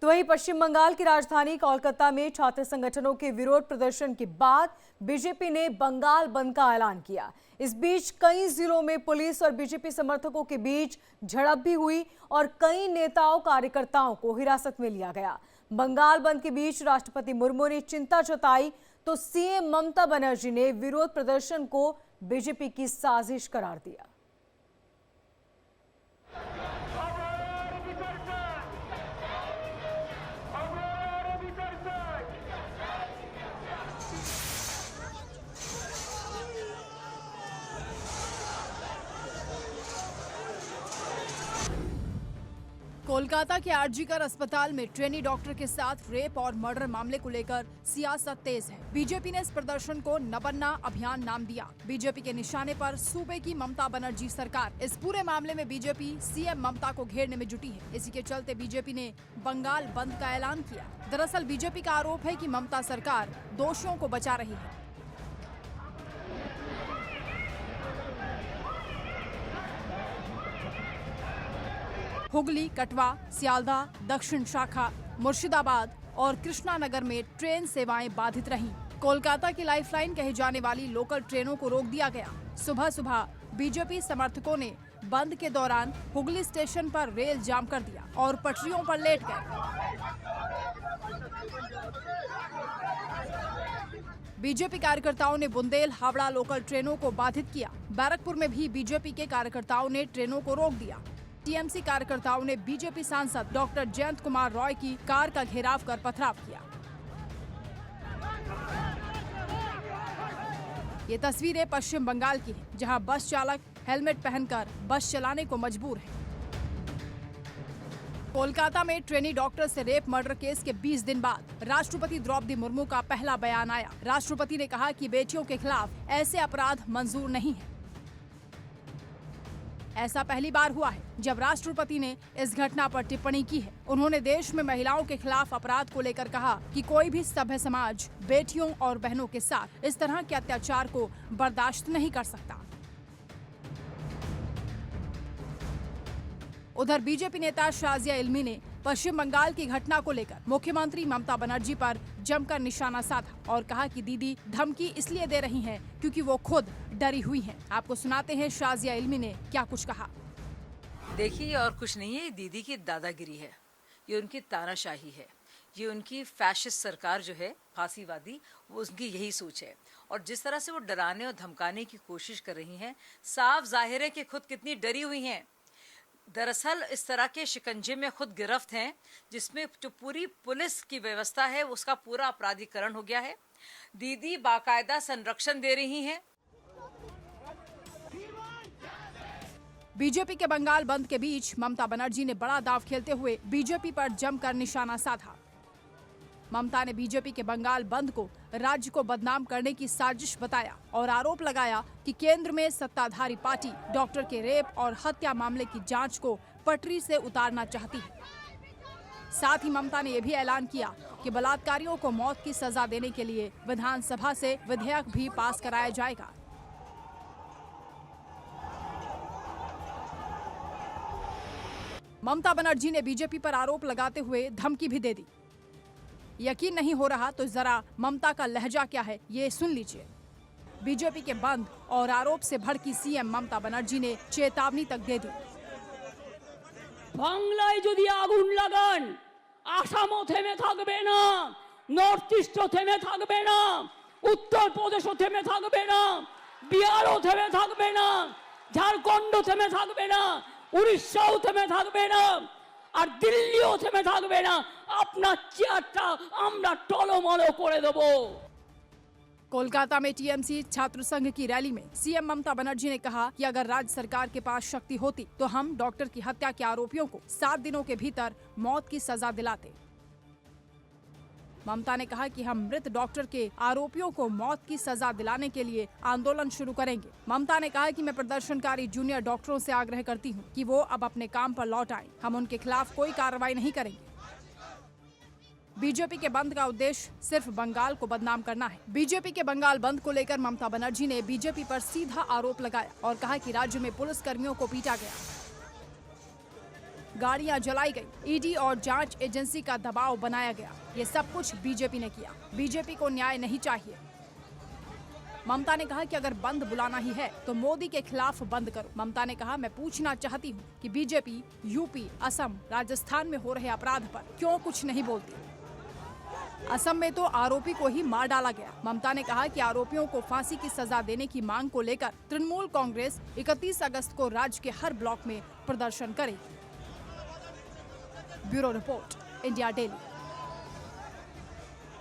तो वहीं पश्चिम बंगाल की राजधानी कोलकाता में छात्र संगठनों के विरोध प्रदर्शन के बाद बीजेपी ने बंगाल बंद का ऐलान किया। इस बीच कई जिलों में पुलिस और बीजेपी समर्थकों के बीच झड़प भी हुई और कई नेताओं कार्यकर्ताओं को हिरासत में लिया गया। बंगाल बंद के बीच राष्ट्रपति मुर्मू ने चिंता जताई तो सीएम ममता बनर्जी ने विरोध प्रदर्शन को बीजेपी की साजिश करार दिया। कोलकाता के आरजीकर अस्पताल में ट्रेनी डॉक्टर के साथ रेप और मर्डर मामले को लेकर सियासत तेज है। बीजेपी ने इस प्रदर्शन को नबन्ना अभियान नाम दिया। बीजेपी के निशाने पर सूबे की ममता बनर्जी सरकार। इस पूरे मामले में बीजेपी सीएम ममता को घेरने में जुटी है। इसी के चलते बीजेपी ने बंगाल बंद का ऐलान किया। दरअसल बीजेपी का आरोप है कि ममता सरकार दोषियों को बचा रही है। हुगली, कटवा, सियालदह, दक्षिण शाखा, मुर्शिदाबाद और कृष्णानगर में ट्रेन सेवाएं बाधित रहीं। कोलकाता की लाइफलाइन कही जाने वाली लोकल ट्रेनों को रोक दिया गया। सुबह सुबह बीजेपी समर्थकों ने बंद के दौरान हुगली स्टेशन पर रेल जाम कर दिया और पटरियों पर लेट गए। बीजेपी कार्यकर्ताओं ने बुंदेल हावड़ा लोकल ट्रेनों को बाधित किया। बैरकपुर में भी बीजेपी के कार्यकर्ताओं ने ट्रेनों को रोक दिया। टीएमसी कार्यकर्ताओं ने बीजेपी सांसद डॉक्टर जयंत कुमार रॉय की कार का घेराव कर पथराव किया। ये तस्वीरें पश्चिम बंगाल की हैं, जहां बस चालक हेलमेट पहनकर बस चलाने को मजबूर है। कोलकाता में ट्रेनी डॉक्टर से रेप मर्डर केस के 20 दिन बाद राष्ट्रपति द्रौपदी मुर्मू का पहला बयान आया। राष्ट्रपति ने कहा कि बेटियों के खिलाफ ऐसे अपराध मंजूर नहीं है। ऐसा पहली बार हुआ है जब राष्ट्रपति ने इस घटना पर टिप्पणी की है। उन्होंने देश में महिलाओं के खिलाफ अपराध को लेकर कहा कि कोई भी सभ्य समाज बेटियों और बहनों के साथ इस तरह के अत्याचार को बर्दाश्त नहीं कर सकता। उधर बीजेपी नेता शाजिया इल्मी ने पश्चिम बंगाल की घटना को लेकर मुख्यमंत्री ममता बनर्जी पर जमकर निशाना साधा और कहा कि दीदी धमकी इसलिए दे रही हैं क्योंकि वो खुद डरी हुई हैं। आपको सुनाते हैं शाजिया इल्मी ने क्या कुछ कहा। देखिए, और कुछ नहीं है, ये दीदी की दादागिरी है, ये उनकी तानाशाही है, ये उनकी फैशिस्ट सरकार जो है फांसीवादी, वो उनकी यही सोच है। और जिस तरह से वो डराने और धमकाने की कोशिश कर रही हैं, साफ जाहिर है कि खुद कितनी डरी हुई हैं। दरअसल इस तरह के शिकंजे में खुद गिरफ्त हैं, जिसमें जो पूरी पुलिस की व्यवस्था है उसका पूरा अपराधीकरण हो गया है। दीदी बाकायदा संरक्षण दे रही हैं। बीजेपी के बंगाल बंद के बीच ममता बनर्जी ने बड़ा दांव खेलते हुए बीजेपी पर जमकर निशाना साधा। ममता ने बीजेपी के बंगाल बंद को राज्य को बदनाम करने की साजिश बताया और आरोप लगाया कि केंद्र में सत्ताधारी पार्टी डॉक्टर के रेप और हत्या मामले की जांच को पटरी से उतारना चाहती है। साथ ही ममता ने यह भी ऐलान किया कि बलात्कारियों को मौत की सजा देने के लिए विधानसभा से विधेयक भी पास कराया जाएगा। ममता बनर्जी ने बीजेपी पर आरोप लगाते हुए धमकी भी दे दी। यकीन नहीं हो रहा तो जरा ममता का लहजा क्या है ये सुन लीजिए। बीजेपी के बंद और आरोप से भड़की सीएम ममता बनर्जी ने चेतावनी तक दे दी। बांग्लाয় যদি আগুন লাগান আসামও থেমে থাকবে না, নর্থ ইস্টও থেমে থাকবে না, উত্তর প্রদেশও থেমে থাকবে না, বিহারও থেমে থাকবে না, ঝাড়খণ্ডও থেমে থাকবে না, উড়িষ্যাও থেমে থাকবে না, আর দিল্লিও থেমে থাকবে না। আপনার চেয়ারটা আমরা টলমল করে দেব। कोलकाता में टीएमसी छात्र संघ की रैली में सीएम ममता बनर्जी ने कहा कि अगर राज्य सरकार के पास शक्ति होती तो हम डॉक्टर की हत्या के आरोपियों को 7 दिनों के भीतर मौत की सजा दिलाते। ममता ने कहा कि हम मृत डॉक्टर के आरोपियों को मौत की सजा दिलाने के लिए आंदोलन शुरू करेंगे। ममता ने कहा कि मैं प्रदर्शनकारी जूनियर डॉक्टरों से आग्रह करती हूं कि वो अब अपने काम पर लौट आएं। हम उनके खिलाफ कोई कार्रवाई नहीं करेंगे। बीजेपी के बंद का उद्देश्य सिर्फ बंगाल को बदनाम करना है। बीजेपी के बंगाल बंद को लेकर ममता बनर्जी ने बीजेपी पर सीधा आरोप लगाया और कहा कि राज्य में पुलिस कर्मियों को पीटा गया। गाड़ियां जलाई गई, ईडी और जांच एजेंसी का दबाव बनाया गया। ये सब कुछ बीजेपी ने किया। बीजेपी को न्याय नहीं चाहिए। ममता ने कहा कि अगर बंद बुलाना ही है तो मोदी के खिलाफ बंद करो। ममता ने कहा, मैं पूछना चाहती हूँ कि बीजेपी यूपी, असम, राजस्थान में हो रहे अपराध पर क्यों कुछ नहीं बोलती। असम में तो आरोपी को ही मार डाला गया। ममता ने कहा कि आरोपियों को फांसी की सजा देने की मांग को लेकर तृणमूल कांग्रेस 31 अगस्त को राज्य के हर ब्लॉक में प्रदर्शन करेगी। Bureau report, India daily.